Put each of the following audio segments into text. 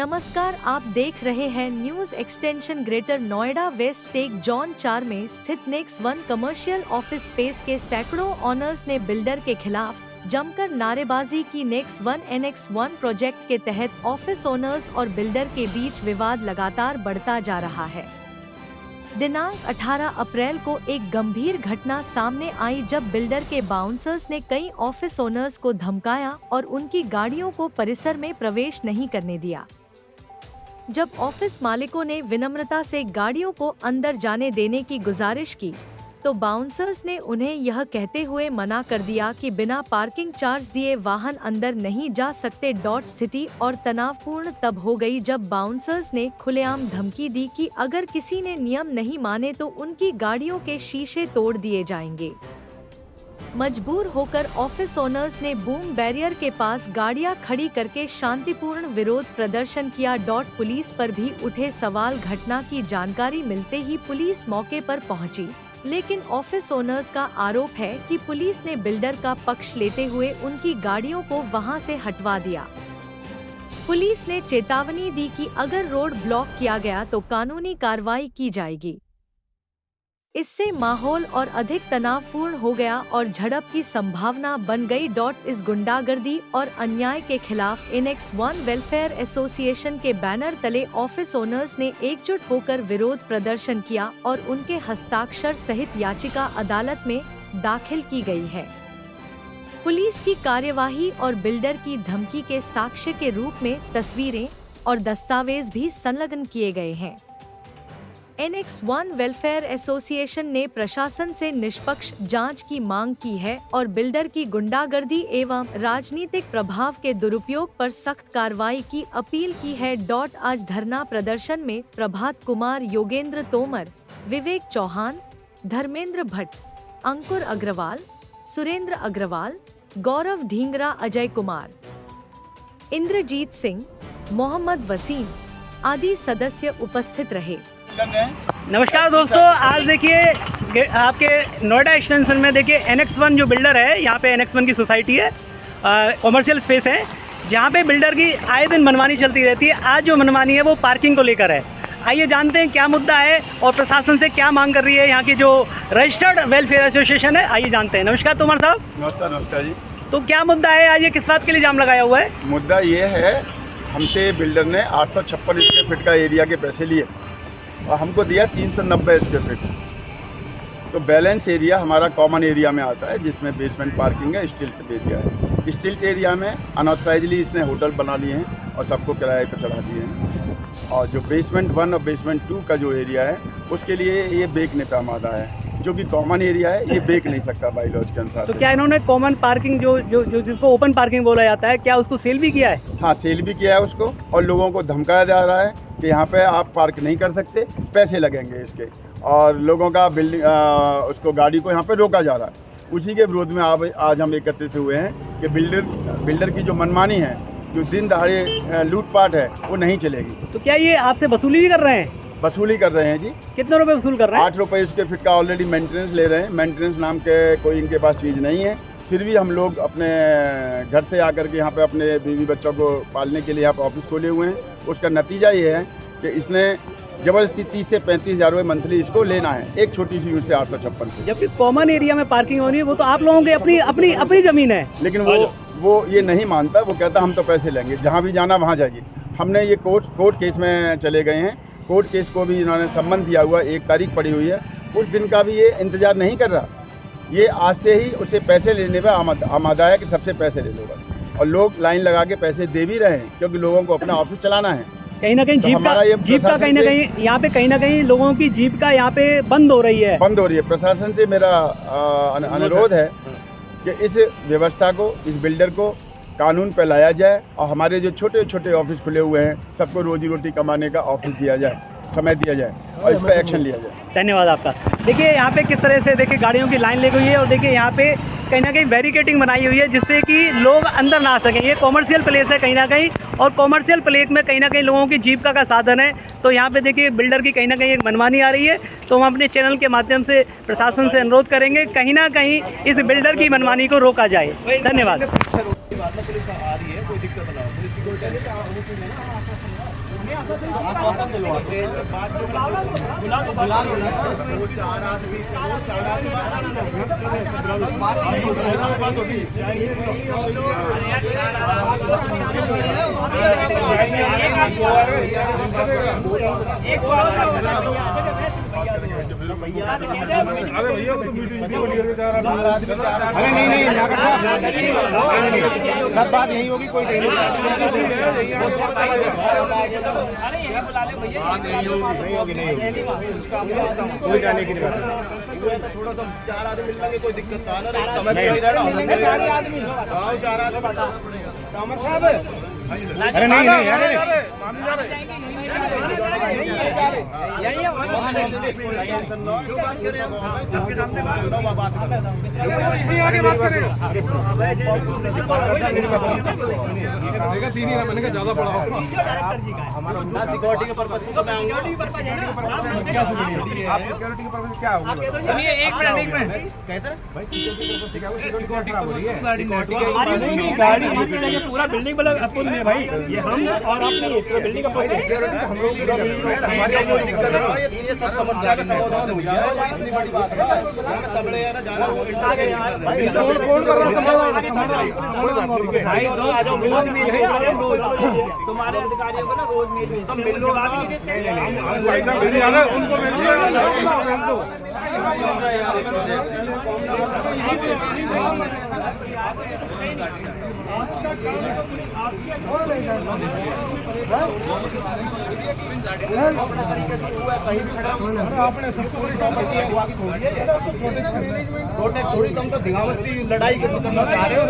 नमस्कार, आप देख रहे हैं news extension. Greater Noida west tech zone 4 में स्थित नेक्स 1 कमर्शियल ऑफिस स्पेस के सैकड़ों ऑनर्स ने बिल्डर के खिलाफ जमकर नारेबाजी की। नेक्स 1 एनेक्स 1 प्रोजेक्ट के तहत ऑफिस ओनर्स और बिल्डर के बीच विवाद लगातार बढ़ता जा रहा है। दिनांक 18 अप्रैल को एक गंभीर घटना सामने आई जब बिल्डर के बाउंसर्स ने कई ऑफिस ओनर्स को धमकाया और उनकी गाड़ियों को परिसर में प्रवेश नहीं करने दिया। जब ऑफिस मालिकों ने विनम्रता से गाड़ियों को अंदर जाने देने की गुजारिश की, तो बाउंसर्स ने उन्हें यह कहते हुए मना कर दिया कि बिना पार्किंग चार्ज दिए वाहन अंदर नहीं जा सकते। स्थिति और तनावपूर्ण तब हो गई जब बाउंसर्स ने खुलेआम धमकी दी कि अगर किसी ने नियम नहीं माने तो उनकी गाड़ियों के शीशे तोड़ दिए जाएंगे। मजबूर होकर ऑफिस ओनर्स ने बूम बैरियर के पास गाड़ियां खड़ी करके शांतिपूर्ण विरोध प्रदर्शन किया। पुलिस पर भी उठे सवाल। घटना की जानकारी मिलते ही पुलिस मौके पर पहुंची, लेकिन ऑफिस ओनर्स का आरोप है कि पुलिस ने बिल्डर का पक्ष लेते हुए उनकी गाड़ियों को वहां से हटवा दिया। पुलिस ने चेतावनी दी कि अगर रोड ब्लॉक किया गया तो कानूनी कार्रवाई की जाएगी। इससे माहौल और अधिक तनावपूर्ण हो गया और झड़प की संभावना बन गई। इस गुंडागर्दी और अन्याय के खिलाफ एनेक्स 1 वेलफेयर एसोसिएशन के बैनर तले ऑफिस ओनर्स ने एकजुट होकर विरोध प्रदर्शन किया और उनके हस्ताक्षर सहित याचिका अदालत में दाखिल की गई है। पुलिस की कार्यवाही और बिल्डर की धमकी के साक्ष्य के रूप में तस्वीरें और दस्तावेज भी संलग्न किए गए हैं। एनेक्स 1 वेलफेयर एसोसिएशन ने प्रशासन से निष्पक्ष जांच की मांग की है और बिल्डर की गुंडागर्दी एवं राजनीतिक प्रभाव के दुरुपयोग पर सख्त कार्रवाई की अपील की है। आज धरना प्रदर्शन में प्रभात कुमार, योगेंद्र तोमर, विवेक चौहान, धर्मेंद्र भट्ट, अंकुर अग्रवाल, सुरेंद्र अग्रवाल, गौरव ढींगरा, अजय कुमार, इंद्रजीत सिंह, मोहम्मद वसीम आदि सदस्य उपस्थित रहे। नमस्कार दोस्तों, आज देखिए आपके नोएडा एक्सटेंशन में देखिए एनेक्स 1 जो बिल्डर है, यहाँ पे एनेक्स 1 की सोसाइटी है, कॉमर्शियल स्पेस है, जहाँ पे बिल्डर की आए दिन मनमानी चलती रहती है। आज जो मनमानी है वो पार्किंग को लेकर है। आइए जानते हैं क्या मुद्दा है और प्रशासन से क्या मांग कर रही है यहाँ की जो रजिस्टर्ड वेलफेयर एसोसिएशन है। आइए जानते हैं। नमस्कार तोमर साहब। नमस्कार जी। तो क्या मुद्दा है आज, ये किस बात के लिए जाम लगाया हुआ है? मुद्दा ये है, हमसे बिल्डर ने 856 स्क्वायर फीट का एरिया के पैसे लिए और हमको दिया 390 स्क्वायर फीट। तो बैलेंस एरिया हमारा कॉमन एरिया में आता है, जिसमें बेसमेंट पार्किंग है, स्टिल्ट एरिया है। स्टिल्ट एरिया में अनऑथराइजली इसने होटल बना लिए हैं और सबको किराए पर चढ़ा दिए हैं। और जो बेसमेंट 1 और बेसमेंट 2 का जो एरिया है, उसके लिए ये बेचने का मादा है। जो कि कॉमन एरिया है, ये बेच नहीं सकता बाई लॉज के अनुसार। तो क्या इन्होंने कॉमन पार्किंग जो जिसको ओपन पार्किंग बोला जाता है, क्या उसको सेल भी किया है? हाँ, सेल भी किया है उसको, और लोगों को धमकाया जा रहा है कि यहाँ पे आप पार्क नहीं कर सकते, पैसे लगेंगे इसके, और लोगों का बिल्डिंग उसको गाड़ी को यहाँ पे रोका जा रहा है। उसी के विरोध में आज हम एकत्रित हुए हैं कि बिल्डर की जो मनमानी है, जो दिन दहाड़े लूटपाट है, वो नहीं चलेगी। तो क्या ये आपसे वसूली भी कर रहे हैं? वसूली कर रहे हैं जी। कितने रुपए वसूल कर रहे हैं? 8 रुपये स्क्वायर फीट का ऑलरेडी मेंटेनेंस ले रहे हैं। मेंटेनेंस नाम के कोई इनके पास चीज़ नहीं है, फिर भी हम लोग अपने घर से आकर के यहाँ पे अपने बीवी बच्चों को पालने के लिए यहाँ पे ऑफिस खोले हुए हैं। उसका नतीजा ये है कि इसने जबरदस्ती 30 से 35 हज़ार रुपये मंथली इसको लेना है, एक छोटी सी यूनिट से 856 से। जबकि कॉमन एरिया में पार्किंग होनी है, वो तो आप लोगों की अपनी ज़मीन है। लेकिन वो ये नहीं मानता। वो कहता हम तो पैसे लेंगे, जहाँ भी जाना वहाँ जाइए। हमने ये कोर्ट केस में चले गए हैं। कोर्ट केस को भी इन्होंने सम्मन दिया हुआ, 1 तारीख पड़ी हुई है। उस दिन का भी ये इंतजार नहीं कर रहा। ये आज से ही उसे पैसे लेने पर आमादा है कि सबसे पैसे ले लो बस। और लोग लाइन लगा के पैसे दे भी रहे हैं, क्योंकि लोगों को अपना ऑफिस चलाना है। कहीं ना कहीं जीप का कहीं ना कहीं यहाँ पे कहीं ना कहीं लोगों की जीप का यहाँ पे बंद हो रही है। प्रशासन से मेरा अनुरोध है कि इस व्यवस्था को, इस बिल्डर को कानून पे लाया जाए और हमारे जो छोटे छोटे ऑफिस खुले हुए हैं, सबको रोजी रोटी कमाने का ऑफिस दिया जाए, समय दिया जाए और इस पर एक्शन लिया जाए। धन्यवाद आपका। देखिए यहाँ पे किस तरह से देखिए गाड़ियों की लाइन लगी हुई है और देखिए यहाँ पे कहीं ना कहीं बैरिकेटिंग बनाई हुई है, जिससे कि लोग अंदर ना आ सकें। ये कॉमर्शियल प्लेस है कहीं ना कहीं, और कॉमर्शियल प्लेस में कहीं ना कहीं लोगों की जीविका का साधन है। तो यहाँ पे देखिए बिल्डर की कहीं ना कहीं एक मनमानी आ रही है। तो हम अपने चैनल के माध्यम से प्रशासन से अनुरोध करेंगे कहीं ना कहीं इस बिल्डर की मनमानी को रोका जाए। धन्यवाद। पुलिस आ रही है, कोई दिक्कत ना हो, पुलिस की कोई अरे भैया अरे नहीं नागर साहब, सब बात यही होगी, कोई नहीं होगी, कोई जाने की नहीं बात। थोड़ा सा 4 आदमी मिल लेंगे, कोई दिक्कत नहीं। 4 आदमी। अरे नहीं आगे बात करें। मैंने कहा ज्यादा बड़ा हमारा सिक्योरिटी के पर्पज से तो मैं आऊंगा। आप सिक्योरिटी के पर्पज क्या होगा? एक मिनट कैसे सिक्योरिटी खराब हो रही है? गाड़ी पूरा बिल्डिंग वाला अपन है भाई, ये हम और आप नहीं, पूरा बिल्डिंग का ये सब समस्या का समाधान हो जाए, इतनी बड़ी बात है। सबड़े है ना जाना, वो कौन कर रहा समाधान? आ जाओ, मिलो तुम्हारे अधिकारियों को ना रोज मिल लो उनको प्रोटेक्ट थोड़ी, तुम तो दिखावस्ती लड़ाई करना चाह रहे हो।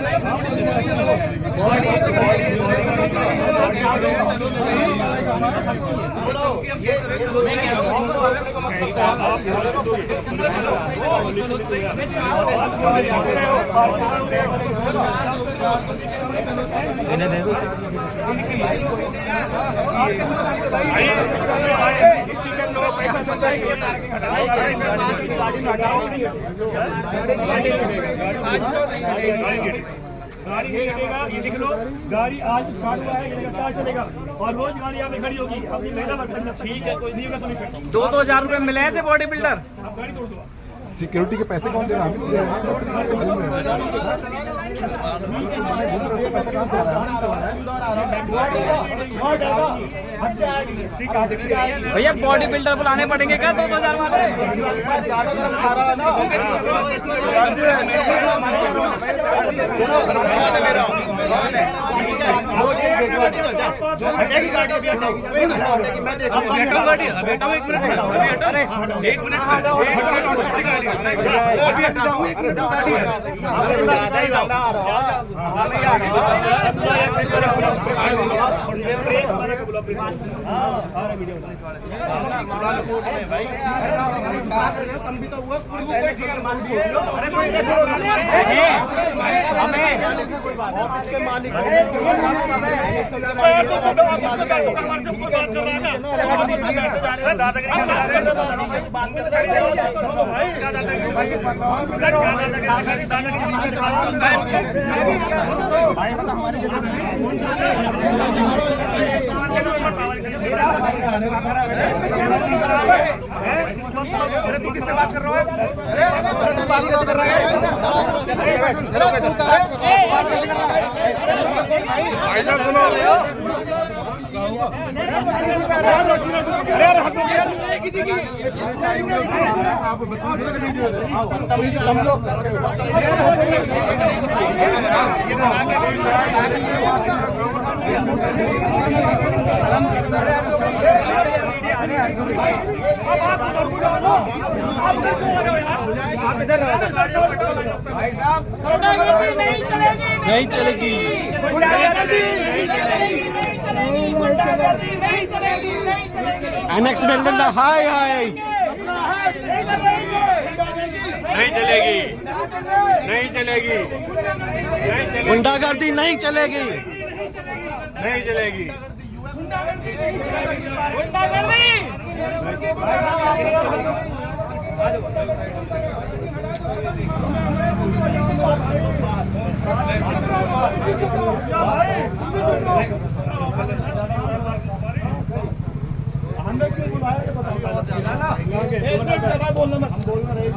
गाड़ी नहीं लगेगा, ये देख लो, गाड़ी आज स्टार्ट हुआ है, ये लगातार चलेगा और रोज गाड़ी यहाँ पे खड़ी होगी। अपनी महिला वर्कर ठीक है, कोई नहीं होगा तो नहीं करता। 2-2 रुपए मिले हैं से बॉडी बिल्डर, आप गाड़ी तोड़ दो। सिक्योरिटी के पैसे कौन दे रहा है? भैया बॉडी बिल्डर बुलाने पड़ेंगे क्या 2-2 वाले? तू किससे बात कर रहा है? अरे बात कर रहा है। नहीं चलेगी। एनेक्स बिल्डर हाय हाय नहीं चलेगी, नहीं चलेगी, गुंडागर्दी नहीं चलेगी, नहीं चलेगी। और ज्यादा हम बोलना रहे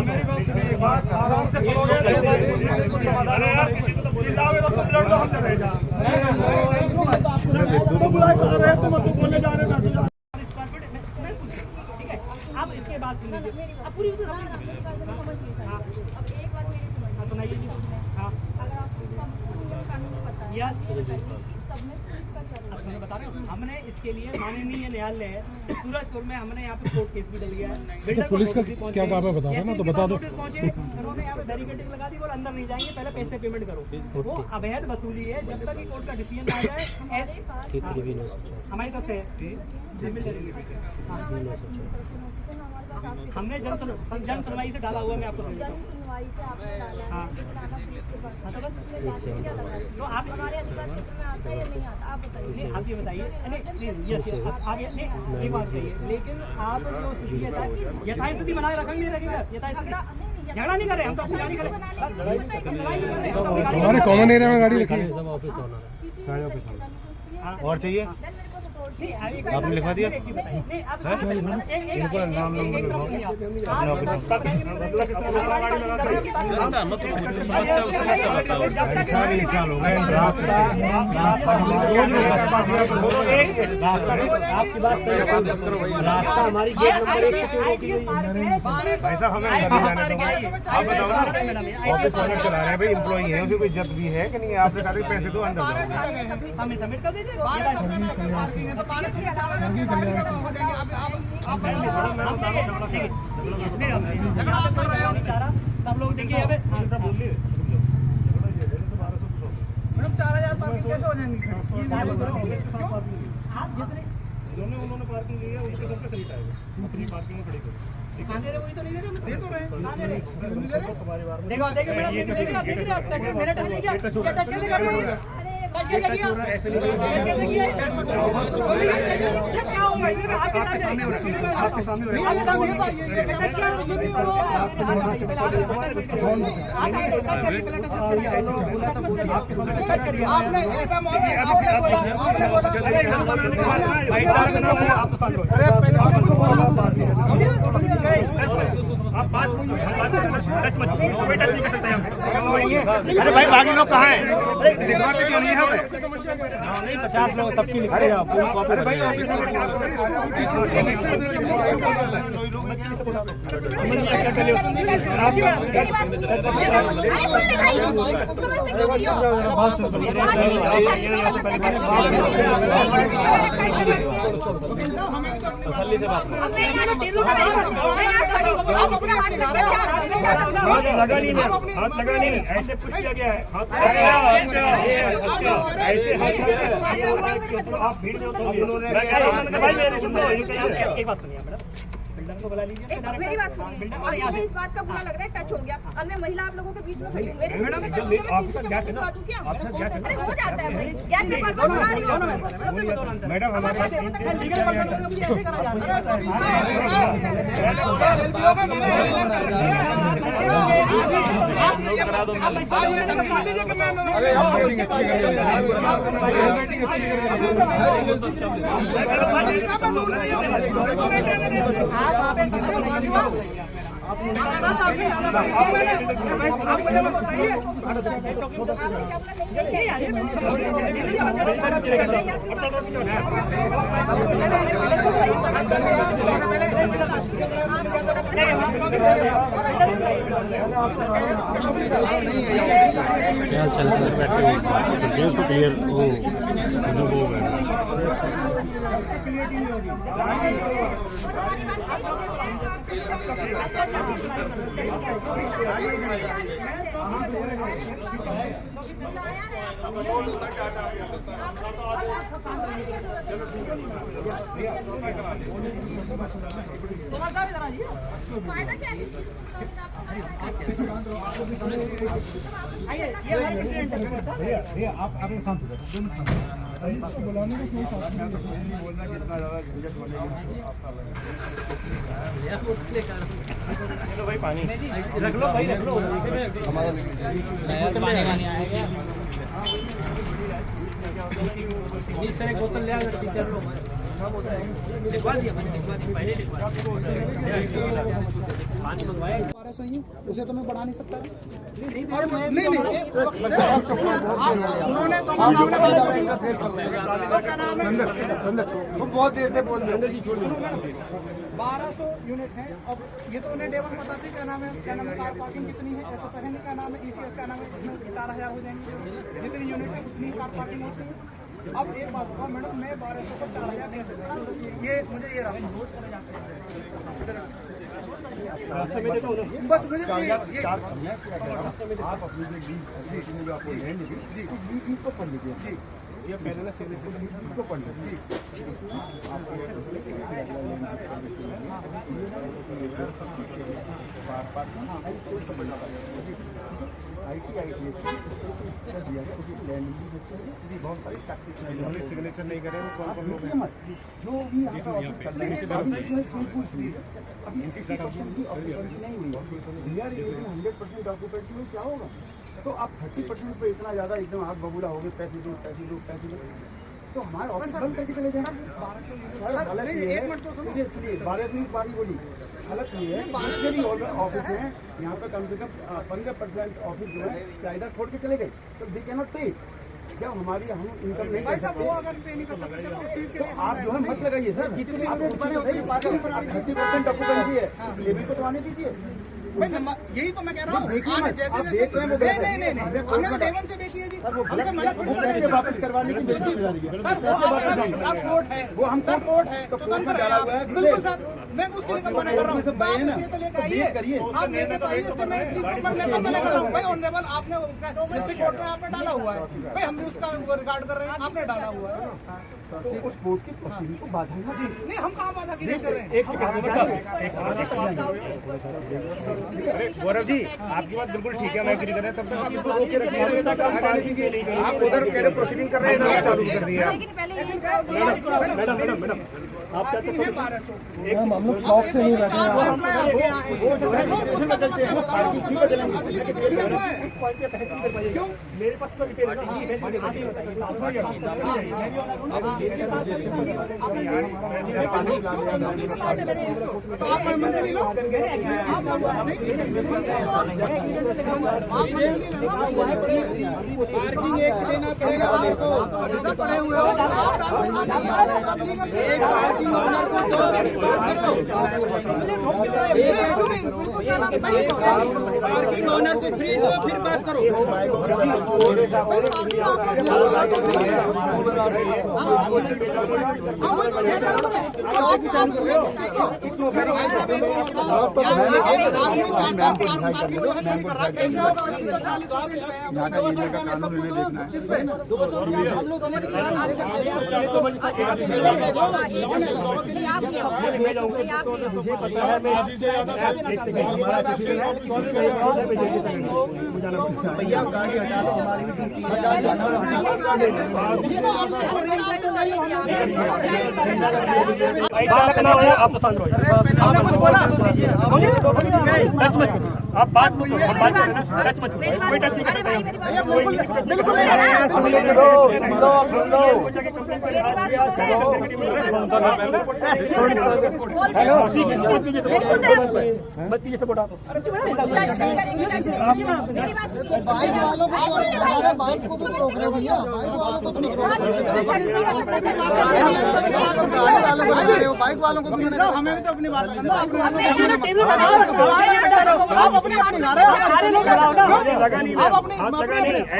मेरी बात सुनिए, एक बात आराम से बोलोगे चिल्लाओगे तो तुम लड़ दो हमसे रह जा तुम बोलने जा रहे हो। ठीक है, आप इसके बाद सुन लीजिए, आप पूरी सुनाइए जी। हाँ अब बता रहे हो, हमने इसके लिए माननीय न्यायालय सूरजपुर में हमने यहाँ पे कोर्ट केस भी डल गया है। तो पुलिस का क्या काम है बता रहे ना, तो बता दो। पहुंचे, उन्होंने यहाँ पे बैरिकेडिंग लगा दी और अंदर नहीं जाएंगे, पहले पैसे पेमेंट करो। वो अवैध वसूली है, जब तक कोर्ट का डिसीजन आ जाए हमारी तरफ से हमने जन सुनवाई से डाला हुआ, मैं आपको तो आप हमारे अधिकार क्षेत्र में आता है या नहीं आता, आप बताइए। आप ये बताइए, आप ये बात कहिए, लेकिन आप जो स्थिति है यथास्थिति बनाए रखेंगे, नहीं रखेगा यथास्थिति। झगड़ा नहीं कर रहे हम, तो गाड़ी कर हमारे कॉमन एरिया में गाड़ी रखी है। और चाहिए आपने लिखवा दिया इनको नाम नंबर साल हो गए आपकी बात सही है, रास्ता हमारी गेट नंबर 1 भाई साहब हमें आप बताओ ना, ऑफिस ओनर चला रहे हैं भाई, एम्प्लॉई है, उसकी कोई इज्जत भी है कि नहीं? आपने कहा पैसे दो अंदर हमें सबमिट कर दीजिए। सब लोग देखिए मैडम 4000 पार्किंग कैसे हो जाएंगी? आप जितने उन्होंने पार्किंग ली है उसके सब पे खरीद आएगा, फ्री पार्किंग में खड़ी करो। कहां दे रहे? वही तो नहीं दे रहे, दे तो रहे, कहां दे रहे? देखो देखो मैडम, देख रहे आप टच मेरा टच नहीं किया, टच कैसे कर रहे हो? आपके सामने अरे भाई बाकी लोग कहाँ हैं? क्यों नहीं है? नहीं 50 लोग सबकी लिख रहे हैं आप कॉपी भाई तसल्ली से बात लगा नहीं, हाथ लगा नहीं, ऐसे पुश किया गया है, हाथ ऐसे आप भीड़ में एक बात सुनिए मैडम, बिल्डर को बुला लीजिए। मेरी बात सुनिए, और मुझे इस बात का बुरा लग रहा है, टच हो गया। अब मैं महिला आप लोगों के बीच में खड़ी हूँ, मेरे बीच में टच हो गया, मैं 300 चप्पल लिखवा दूं क्या? अरे हो जाता है भाई, गैप में बात बता रही हूँ मैडम हमारे लीगल पर्सन को ऐसे करा जाता क्लियर जो हो गया फायदा क्या है? ये आप शांत हो जाओ। भाई पानी रख लो भाई, रख लो हमारा इस तरह बोतल ले आकर टीचर लोग लिखवा दिया, पहले लिखवा पानी मंगवाया। उसे तो मैं बढ़ा नहीं सकता। बहुत देर से बोल रहे 1200 यूनिट है। अब ये तो उन्हें डेवन बताते क्या नाम है, कार पार्किंग कितनी है, ऐसा तो है नहीं। क्या नाम है ECS, क्या नाम है, 4000 हो जाएंगे। जितनी यूनिट है उतनी कार पार्किंग होती है। अब एक बात बताओ मैडम, मैं 1200 को 4000 कैसे दूं? ये मुझे ये रहा रास्ते में देखो बस मुझे ये आप अपनी जो आपको लैंड दी इसको पढ़ लीजिए जी। ये पहले ना इसको पढ़ लीजिए जी। बहुत सारी सिग्नेचर नहीं करे कौन कौन लोग हैं जो भी नहीं 100% ऑक्यूपेंसी में क्या होगा? तो आप 30% पे इतना ज़्यादा एकदम आग बबूला हो गए, पैसे दो पैसे दो पैसे दो, तो हमारे ऑफिस बंद करके चले जाएंगे। 12 दिन पारी बोली हालत ये है, भी ऑफिस है यहाँ पे कम से कम 15% ऑफिस जो है किराएदार छोड़ के चले गए, तो दे कैन नॉट पे। जब हमारी हम इनकम नहीं कर सकते, अगर पे नहीं कर सकते तो उस चीज के लिए आप जो है मत लगाइए सर। जितनी आप 30% ऑक्यूपेंसी है लेवी को तो आने दीजिए। भाई यही तो मैं कह रहा हूँ, जैसे नहीं हमने तो डेवन से बेची है जी, हमने मना थोड़ी कर रहे हैं। वापस करवाने की मेरी जिम्मेदारी है सर वो आप कोर्ट है, वो हम सर कोर्ट है, स्वतंत्र है आप। बिल्कुल सर, मैं उसके लिए मना कर रहा हूँ। आप इसलिए तो लेकर आइए, आप लेकर आइए, इसलिए मैं इस चीज पर मैं तो मना कर रहा हूँ। भाई ऑनरेबल आपने उसका डिस्ट्रिक्ट कोर्ट में आपने डाला हुआ है, भाई हम भी उसका रिकॉर्ड कर रहे हैं, आपने डाला हुआ है। तो उस कोर्ट की प्रोसीडिंग को बाधा नहीं, हम कहाँ बाधा क्रिएट कर रहे हैं? गौरव जी आपकी बात बिल्कुल ठीक है, मैं एग्री कर रहा हूं, तब तक आप इसको रोक के रखिए। आप उधर कह रहे प्रोसीडिंग कर रहे हैं, इधर चालू कर दिए आप। मैडम आप क्या कहते हैं? हम लोग शौक से नहीं बैठे हैं। मेरे पास तो डिटेल नहीं है। पार्किंग ऑनर को फ्री दो, फिर बात करो। भैया गाड़ी हटा दो, हमारी भी आप पसंद रहो, टच मत करो, आप बात मत करो, बात करो ना, टच मत करो, कोई टच नहीं करता है। हेलो ठीक है, मत कीजिए सपोर्ट आप। बाइक वालों को भी हमें भी तो अपनी बात करना। आप अपनी अपनी ला रहे हो, आप अपनी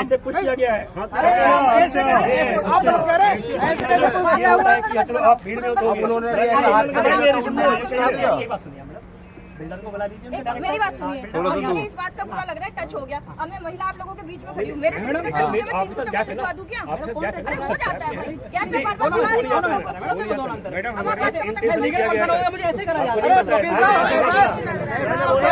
ऐसे कुछ किया गया है। आप लोग कह रहे हैं ऐसे चलो आप भीड़ में बिल्डर को बुला लीजिए। मेरी बात सुनिए, मुझे इस बात का बुरा लग रहा है, टच हो गया। अब मैं महिला आप लोगों के बीच में खड़ी हूँ, मेरे से टच हो गया, मैं 300 चप्पल दिखवा दूं क्या? अरे हो जाता है भाई, गैप में बार-बार बुला रही हूँ। मुझे ऐसे करा जाता और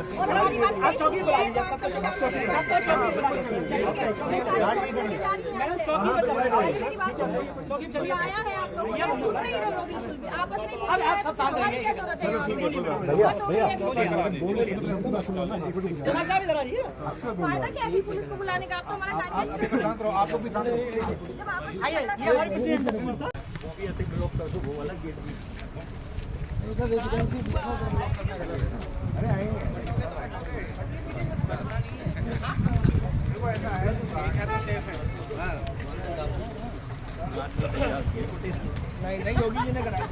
हमारी बात आया है आप लोग सुन नहीं रहे हो बिल्कुल भी, आपस में हमारी क्या जरूरत है? फायदा क्या है पुलिस को बुलाने का? आप तो हमारा टाइम वेस्ट कर रहे हो। आप लोग भी ब्लॉक कर दो वो वाला गेट भी। नहीं योगी जी ने कराई।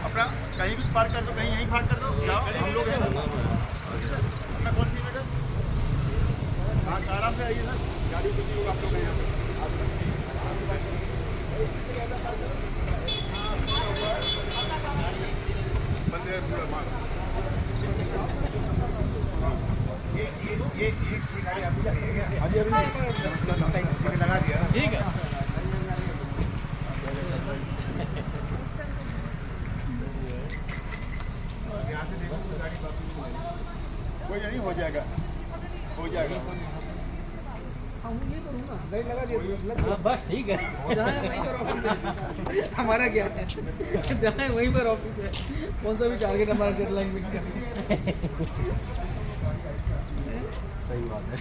अपना कहीं भी पार्क कर दो, कहीं यहीं पार्क कर दो, जाओ हम लोग अपना कौन सी मैडम आराम से आइए सर, गाड़ी कितनी लोग आप लोग हैं यहाँ पे? बंदे पूरा मार ये गाड़ी अभी लगा दिया, ठीक है। कोई नहीं, हो जाएगा हो जाएगा। गाड़ी लगा दिया बस ठीक है। जहाँ है वहीं पर ऑफिस है, हमारा क्या है, जहाँ है वहीं पर ऑफिस है। कौन सा भी टारगेट हमारा डेडलाइन मीट कर। सही बात है।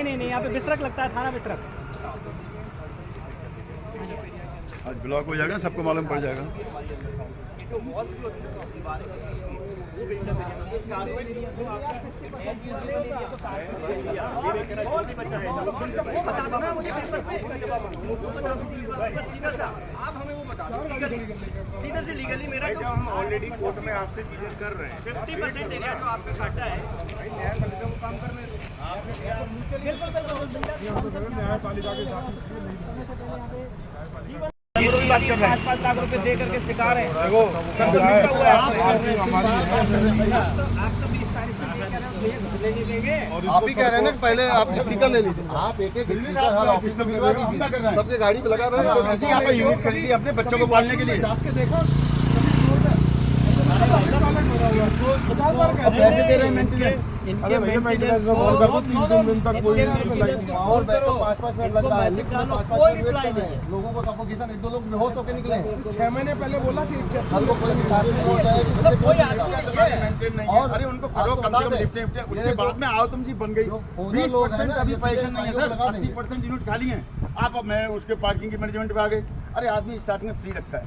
नहीं यहाँ पे बिसरक लगता है, थाना बिसरक। आज ब्लॉक हो जाएगा, सबको मालूम पड़ जाएगा। आप हमें वो बता दो सीधा से लीगली मेरा जो हम ऑलरेडी कोर्ट में आपसे चीजें कर रहे हैं 50% एरिया जो आपका काटा है भाई न्यायपालिका को काम करने न्यायपालिका के साथ बात कर रहे हैं। 5 लाख रुपए दे करके शिकार है देखो आप ही कह रहे हैं ना पहले आप स्टिकर ले लीजिए, आप एक स्टिकर ऑफिस में भिजवा दीजिए, सबके गाड़ी पे लगा रहे हैं। आप यूनिट खरीदी अपने बच्चों को पालने के लिए, पैसे दे रहे हैं मेंटेनेंस, इनके मेंटेनेंस का कॉल करो 3 दिन तक कोई और बैठ कर 5-5 मिनट लग रहा है, लिफ्ट में 5-5 मिनट वेट कर रहे हैं। लोगों को सफोकेशन, 1-2 लोग बेहोश होकर निकले 6 महीने पहले बोला कि कल को कोई साथ में हो जाएगी, और अरे उनको करो कम से कम लिफ्टें, उसके बाद में आओ तुम जी बन गई 20% अभी पैसे नहीं है सर, 80% यूनिट खाली हैं। आप अब मैं उसके पार्किंग की मैनेजमेंट पे आ गए। अरे आदमी स्टार्टिंग में फ्री रखता है,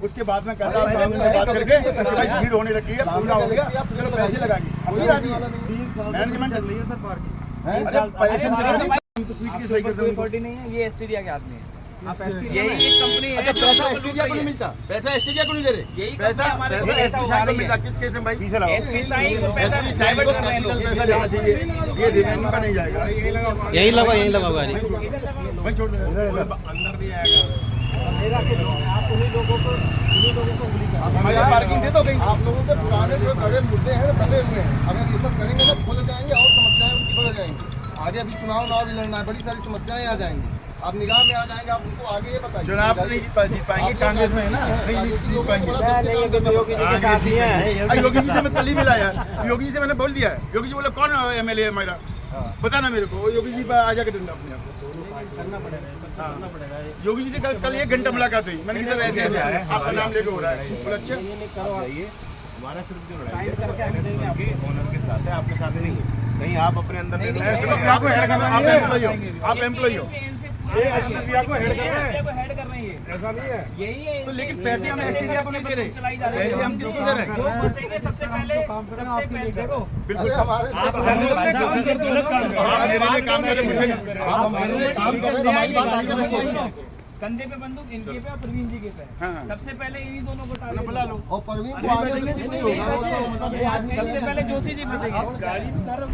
उसके बाद में कहता है सामने बात करके भीड़ होने लगी है, पूरा हो गया, चलो पैसे लगाएंगे। मैनेजमेंट चल रही है सर पार्किंग, पैसे नहीं है, ये एसटीडीए के आदमी है। यही कंपनी है। अच्छा पैसा एसटीडीए को नहीं मिलता, पैसा एसटीडीए को नहीं दे रहे, पैसा एसपी साहब को मिलता। किस केस में भाई? एसपी साहब को पैसा पैसा जाना चाहिए, ये देने का नहीं जाएगा। यही लगा गाड़ी भाई छोड़ दे, अंदर नहीं आएगा। हमारी पार्किंग दे दो कहीं। आप लोगों के पुराने जो बड़े मुद्दे हैं दबे हुए हैं, अगर ये सब करेंगे तो खुल जाएंगे और समस्याएं उनकी बढ़ जाएंगी। आगे अभी चुनाव भी लड़ना है, बड़ी सारी समस्याएं आ जाएंगी, आप निगाह में आ जाएंगे, आप उनको आगे ये बताइए। चुनाव नहीं जीत पाएंगे, कांग्रेस में है ना, नहीं जीत पाएंगे। योगी जी से मैं कल ही मिला यार, योगी जी से मैंने बोल दिया है, योगी जी बोले कौन MLA है मेरा, पता ना मेरे को, योगी जी आ जाके डंडा अपने आप करना पड़ेगा। योगी जी से कल 1 घंटा मुलाकात हुई, मैंने कहा ऐसे ऐसे आपका नाम लेके हो रहा है, बोला अच्छा हमारा सिर्फ जो लड़ाई है ओनर के साथ है, आपके साथ नहीं है। कहीं आप अपने अंदर आप एम्प्लॉय हो, ऐसा नहीं है, यही है। तो लेकिन पैसे हम एक्सटीरिया को नहीं दे रहे, पैसे हम किसको दे रहे हैं? सबसे पहले देखो बिल्कुल मेरे लिए काम करें, मुझे हमारे लिए काम करें, हमारी बात आगे रखो। कंधे पे बंदूक इनके पे और प्रवीण जी के पे। सबसे पहले इन्हीं दोनों को बुला लो। और प्रवीण को आगे नहीं होगा, सबसे पहले जोशी जी फंसेंगे। गाड़ी भी सारा